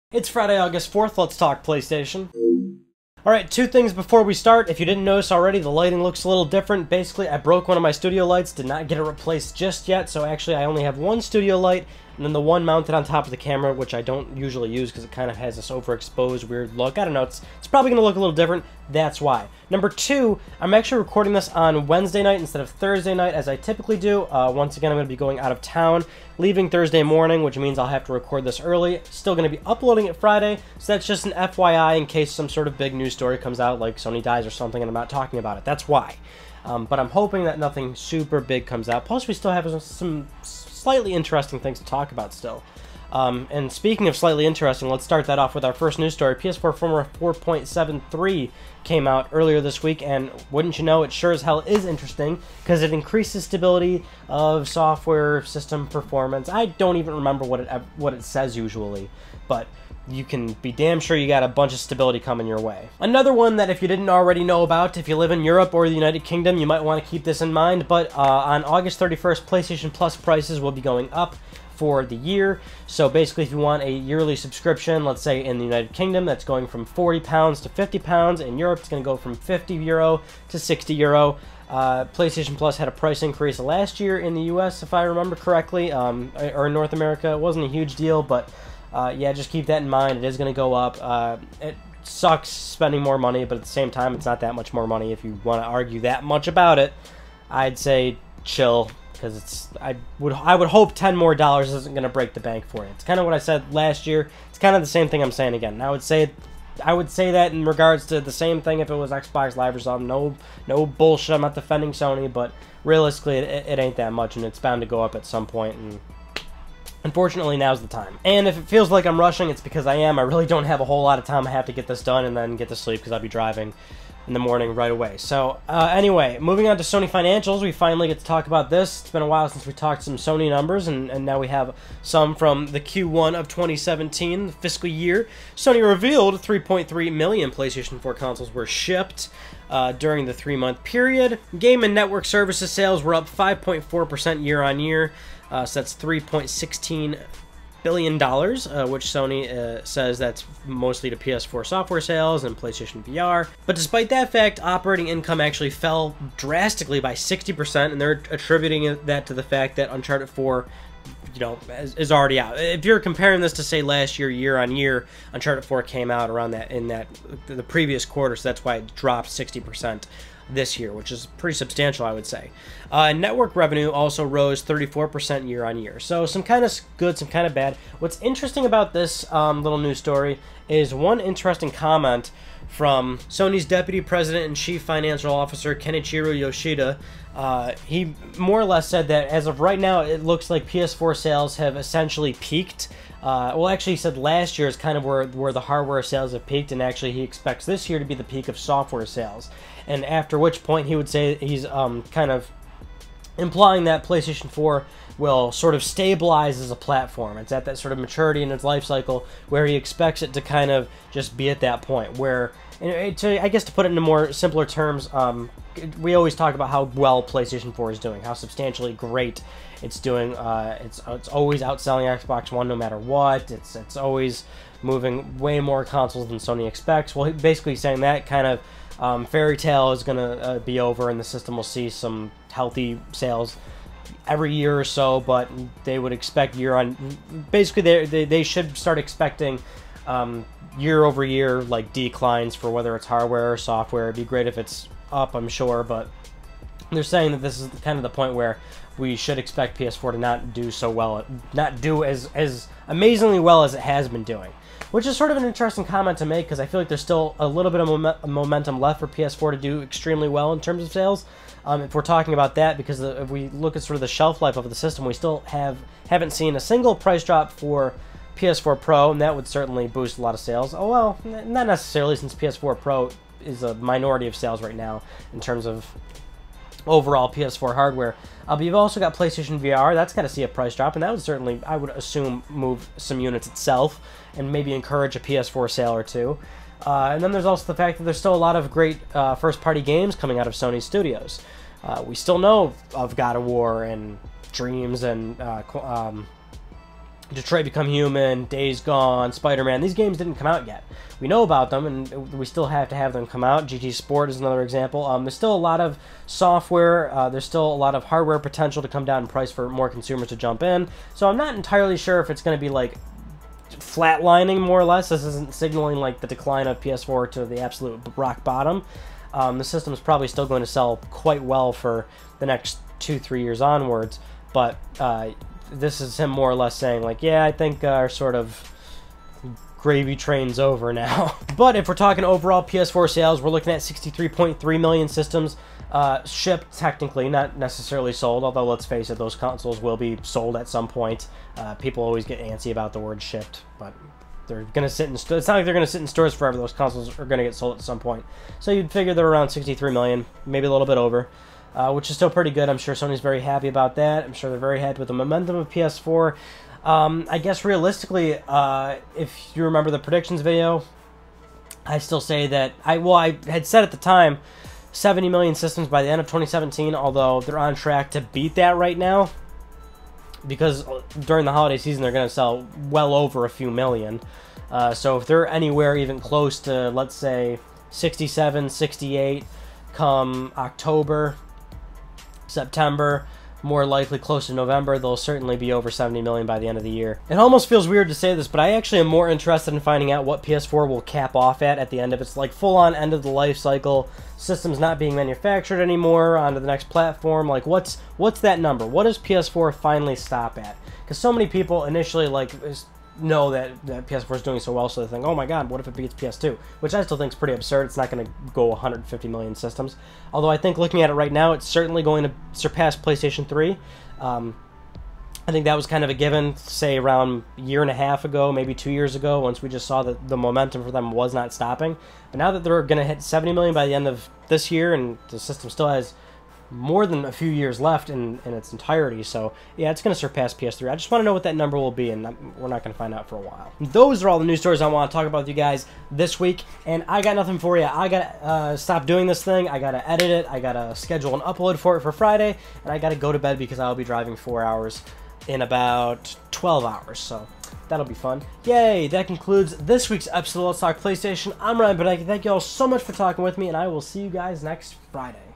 It's Friday, August 4th. Let's talk PlayStation. Alright, two things before we start. If you didn't notice already, the lighting looks a little different. Basically, I broke one of my studio lights, did not get it replaced just yet, so actually I only have one studio light, and then the one mounted on top of the camera, which I don't usually use because it kind of has this overexposed, weird look. I don't know, it's probably going to look a little different. That's why. Number two, I'm actually recording this on Wednesday night instead of Thursday night, as I typically do. Once again, I'm going to be going out of town, leaving Thursday morning, which means I'll have to record this early. Still going to be uploading it Friday, so that's just an FYI in case some sort of big news story comes out, like Sony dies or something, and I'm not talking about it. That's why. But I'm hoping that nothing super big comes out. Plus, we still have some slightly interesting things to talk about still. And speaking of slightly interesting, let's start that off with our first news story. PS4 firmware 4.73 came out earlier this week, and wouldn't you know, it sure as hell is interesting, because it increases stability of software system performance. I don't even remember what it says usually, but you can be damn sure you got a bunch of stability coming your way. Another one that if you didn't already know about, if you live in Europe or the United Kingdom, you might want to keep this in mind, but on August 31st, PlayStation Plus prices will be going up for the year. So basically, if you want a yearly subscription, let's say in the United Kingdom, that's going from £40 to £50. In Europe, it's going to go from €50 to €60. PlayStation Plus had a price increase last year in the US, if I remember correctly, or in North America. It wasn't a huge deal, but yeah, just keep that in mind. It is going to go up. It sucks spending more money, but at the same time, it's not that much more money. If you want to argue that much about it, I'd say chill, because I would hope $10 more isn't going to break the bank for you. It's kind of what I said last year. It's kind of the same thing I'm saying again. And I would say that in regards to the same thing if it was Xbox Live or something. No bullshit. I'm not defending Sony, but realistically, it ain't that much, and it's bound to go up at some point. And unfortunately, now's the time. And if it feels like I'm rushing, it's because I am. I really don't have a whole lot of time. I have to get this done and then get to sleep because I'll be driving in the morning right away. So anyway, moving on to Sony financials, we finally get to talk about this. It's been a while since we talked some Sony numbers, and now we have some from the Q1 of 2017, the fiscal year. Sony revealed 3.3 million PlayStation 4 consoles were shipped during the 3-month period. Game and network services sales were up 5.4% year-on-year, so that's $3.16 billion, which Sony says that's mostly to PS4 software sales and PlayStation VR. But despite that fact, operating income actually fell drastically by 60%, and they're attributing that to the fact that Uncharted 4, you know, is already out. If you're comparing this to, say, last year, year-on-year, Uncharted 4 came out around the previous quarter, so that's why it dropped 60% this year, which is pretty substantial, I would say. Network revenue also rose 34% year-on-year. So some kind of good, some kind of bad. What's interesting about this little news story is one interesting comment from Sony's Deputy President and Chief Financial Officer, Kenichiro Yoshida. He more or less said that as of right now, it looks like PS4 sales have essentially peaked. Well, actually, he said last year is kind of where the hardware sales have peaked, and actually he expects this year to be the peak of software sales. And after which point he would say he's kind of implying that PlayStation 4 will sort of stabilize as a platform. It's at that sort of maturity in its life cycle where he expects it to kind of just be at that point where, I guess to put it into more simpler terms, we always talk about how well PlayStation 4 is doing, how substantially great it's doing. It's always outselling Xbox One no matter what. It's always moving way more consoles than Sony expects. Well, basically saying that kind of fairy tale is going to be over, and the system will see some healthy sales every year or so, but they would expect basically they should start expecting year over year like declines for whether it's hardware or software. It'd be great if it's up, I'm sure, but they're saying that this is kind of the point where we should expect PS4 to not do so well, not do as amazingly well as it has been doing. Which is sort of an interesting comment to make, because I feel like there's still a little bit of momentum left for PS4 to do extremely well in terms of sales. If we're talking about that, because if we look at sort of the shelf life of the system, we still haven't seen a single price drop for PS4 Pro, and that would certainly boost a lot of sales. Oh, well, not necessarily, since PS4 Pro is a minority of sales right now in terms of overall PS4 hardware. But you've also got PlayStation VR. That's got to see a price drop, and that would certainly, I would assume, move some units itself and maybe encourage a PS4 sale or two. And then there's also the fact that there's still a lot of great first-party games coming out of Sony studios. We still know of God of War and Dreams and Detroit Become Human, Days Gone, Spider-Man. These games didn't come out yet. We know about them, and we still have to have them come out. GT Sport is another example. There's still a lot of software. There's still a lot of hardware potential to come down in price for more consumers to jump in. So I'm not entirely sure if it's going to be like flatlining, more or less. This isn't signaling like the decline of PS4 to the absolute rock bottom. The system is probably still going to sell quite well for the next 2-3 years onwards, but this is him more or less saying, like, yeah, I think our sort of gravy train's over now. But if we're talking overall PS4 sales, we're looking at 63.3 million systems shipped, technically, not necessarily sold, although let's face it, those consoles will be sold at some point. People always get antsy about the word shipped, but they're going to sit in stores. It's not like they're going to sit in stores forever. Those consoles are going to get sold at some point. So you'd figure they're around 63 million, maybe a little bit over. Which is still pretty good. I'm sure Sony's very happy about that. I'm sure they're very happy with the momentum of PS4. I guess realistically, if you remember the predictions video, I still say that I had said at the time 70 million systems by the end of 2017, although they're on track to beat that right now, because during the holiday season they're going to sell well over a few million. So if they're anywhere even close to, let's say, 67, 68 come October, September, more likely close to November, they'll certainly be over 70 million by the end of the year. It almost feels weird to say this, but I actually am more interested in finding out what PS4 will cap off at the end of its like full-on end of the life cycle, systems not being manufactured anymore, onto the next platform. Like, what's that number? What does PS4 finally stop at? Because so many people initially like know that PS4 is doing so well, so they think, oh my god, what if it beats PS2? Which I still think is pretty absurd. It's not going to go 150 million systems. Although I think looking at it right now, it's certainly going to surpass PlayStation 3. I think that was kind of a given, say, around a year and a half ago, maybe 2 years ago, once we just saw that the momentum for them was not stopping. But now that they're going to hit 70 million by the end of this year, and the system still has more than a few years left in its entirety, so yeah, it's going to surpass PS3. I just want to know what that number will be, and we're not going to find out for a while. Those are all the news stories I want to talk about with you guys this week, and I got nothing for you. I got to stop doing this thing. I got to edit it. I got to schedule an upload for it for Friday, and I got to go to bed because I'll be driving 4 hours in about 12 hours, so that'll be fun. Yay! That concludes this week's episode of Let's Talk PlayStation. I'm Ryan Benecki. Thank you all so much for talking with me, and I will see you guys next Friday.